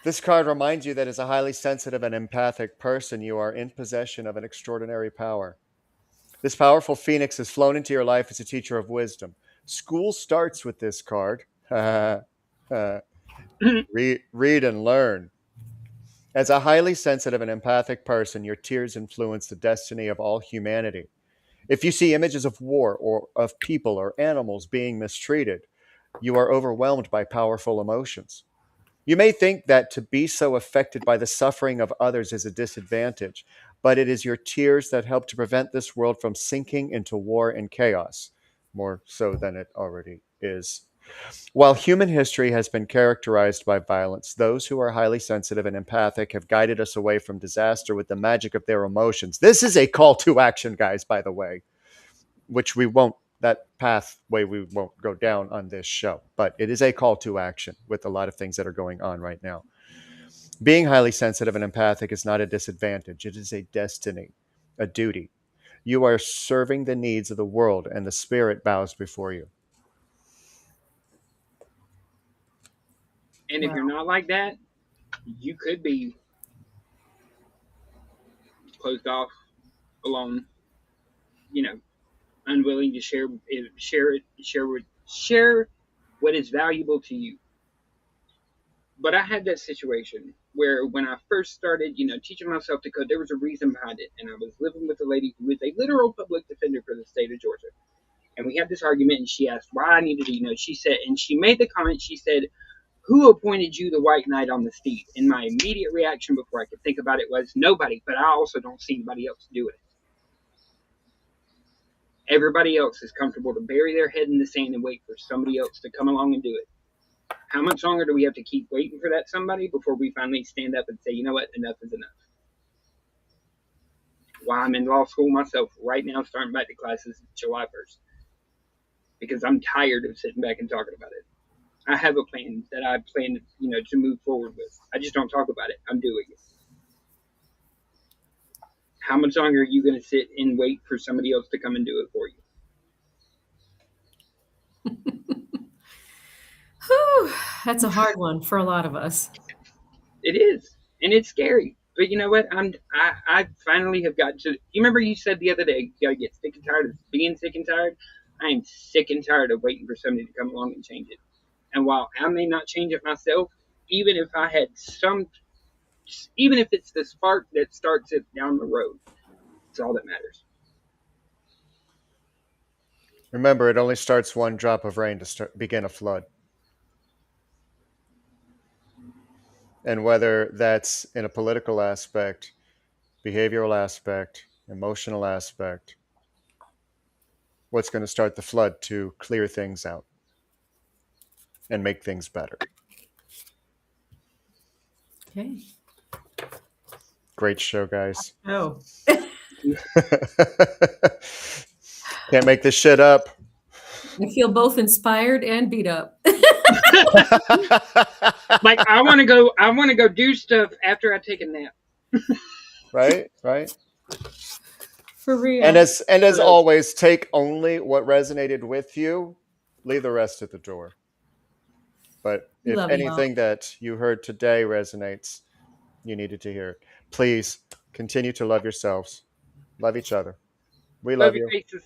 Speaker 6: This card reminds you that as a highly sensitive and empathic person, you are in possession of an extraordinary power. This powerful phoenix has flown into your life as a teacher of wisdom. School starts with this card. Read and learn. As a highly sensitive and empathic person, your tears influence the destiny of all humanity. If you see images of war or of people or animals being mistreated, you are overwhelmed by powerful emotions. You may think that to be so affected by the suffering of others is a disadvantage, but it is your tears that help to prevent this world from sinking into war and chaos, more so than it already is. While human history has been characterized by violence, those who are highly sensitive and empathic have guided us away from disaster with the magic of their emotions. This is a call to action, guys, by the way, which that pathway we won't go down on this show, but it is a call to action with a lot of things that are going on right now. Being highly sensitive and empathic is not a disadvantage. It is a destiny, a duty. You are serving the needs of the world, and the spirit bows before you.
Speaker 4: And if you're not like that, you could be closed off, alone, unwilling to share what is valuable to you. But I had that situation where when I first started, teaching myself to code, there was a reason behind it. And I was living with a lady who is a literal public defender for the state of Georgia. And we had this argument, and she asked why I needed to, she said, and she made the comment, she said, "Who appointed you the white knight on the steed?" And my immediate reaction before I could think about it was nobody, but I also don't see anybody else doing it. Everybody else is comfortable to bury their head in the sand and wait for somebody else to come along and do it. How much longer do we have to keep waiting for that somebody before we finally stand up and say, you know what, enough is enough? Why I'm in law school myself right now, starting back to classes July 1st. Because I'm tired of sitting back and talking about it. I have a plan that I plan to move forward with. I just don't talk about it. I'm doing it. How much longer are you going to sit and wait for somebody else to come and do it for you?
Speaker 5: Whew, that's a hard one for a lot of us.
Speaker 4: It is, and it's scary. But you know what? I finally have got to. You remember you said the other day you gotta get sick and tired of being sick and tired. I am sick and tired of waiting for somebody to come along and change it. And while I may not change it myself, even if I had even if it's the spark that starts it down the road. It's all that matters.
Speaker 6: Remember, it only starts one drop of rain to begin a flood. And whether that's in a political aspect, behavioral aspect, emotional aspect, what's going to start the flood to clear things out and make things better.
Speaker 5: Okay.
Speaker 6: Great show, guys.
Speaker 5: Oh.
Speaker 6: Can't make this shit up.
Speaker 5: I feel both inspired and beat up.
Speaker 4: Like I want to go do stuff after I take a nap.
Speaker 6: Right.
Speaker 5: For real.
Speaker 6: And as always, take only what resonated with you. Leave the rest at the door. But if anything that you heard today resonates, you needed to hear it. Please continue to love yourselves. Love each other. We love you.
Speaker 4: Faces.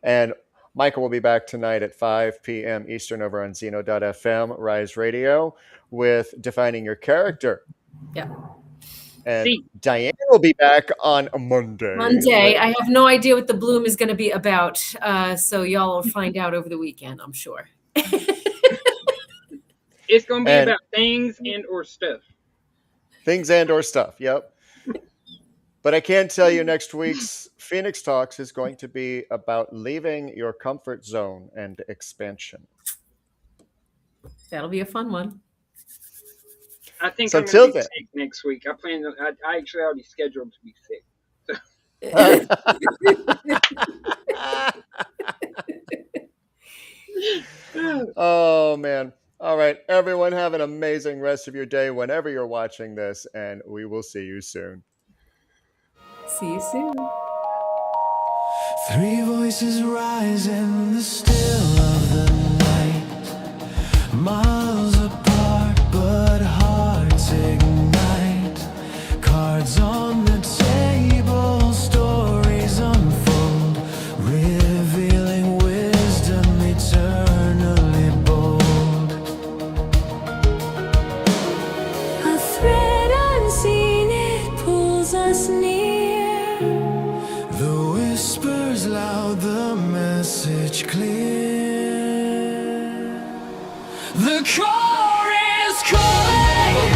Speaker 6: And Michael will be back tonight at 5 p.m. Eastern over on Zeno.fm, Rise Radio, with Defining Your Character.
Speaker 5: Yeah.
Speaker 6: And Diane will be back on Monday.
Speaker 5: I have no idea what the bloom is going to be about. So y'all will find out over the weekend, I'm sure.
Speaker 4: It's going to be about things and or stuff.
Speaker 6: Things and or stuff, yep. But I can tell you next week's Phoenix Talks is going to be about leaving your comfort zone and expansion.
Speaker 5: That'll be a fun one.
Speaker 4: I think
Speaker 6: So
Speaker 4: I'm going to be
Speaker 6: until
Speaker 4: sick next week. I actually already scheduled to be sick.
Speaker 6: Oh, man. All right, everyone, have an amazing rest of your day whenever you're watching this, and we will see you soon.
Speaker 5: See you soon.
Speaker 3: Three voices rise in the still of the night, miles apart but hearts ignite. Cards on the table, stories unfold, revealing wisdom eternally bold.
Speaker 1: A thread unseen, it pulls us near.
Speaker 3: The whispers loud, the message clear. The core is calling.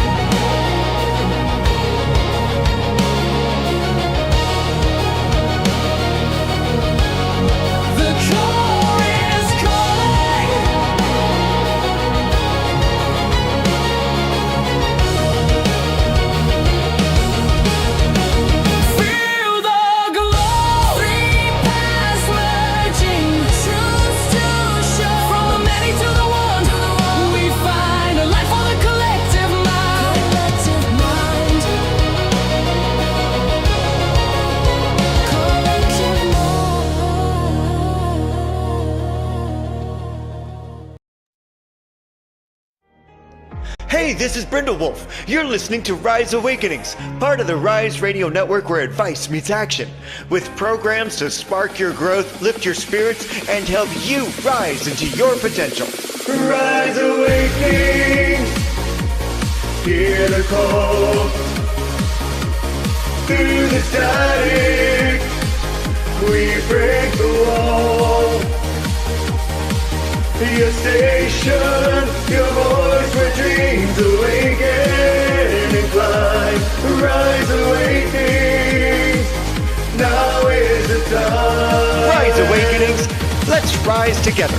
Speaker 3: The core is calling. Feel the glow.
Speaker 1: Three paths merging, truths to show.
Speaker 3: From the many to the one, we find a light for the collective mind.
Speaker 1: Collective mind. Collective mind.
Speaker 2: Hey, this is Brindlewolf. You're listening to Rise Awakenings, part of the Rise Radio Network where advice meets action, with programs to spark your growth, lift your spirits, and help you rise into your potential. Rise Awakenings, hear the call. Through the static, we break the wall. Your station, your voice where dreams awaken and climb. Rise Awakenings, now is the time. Rise Awakenings, let's rise together.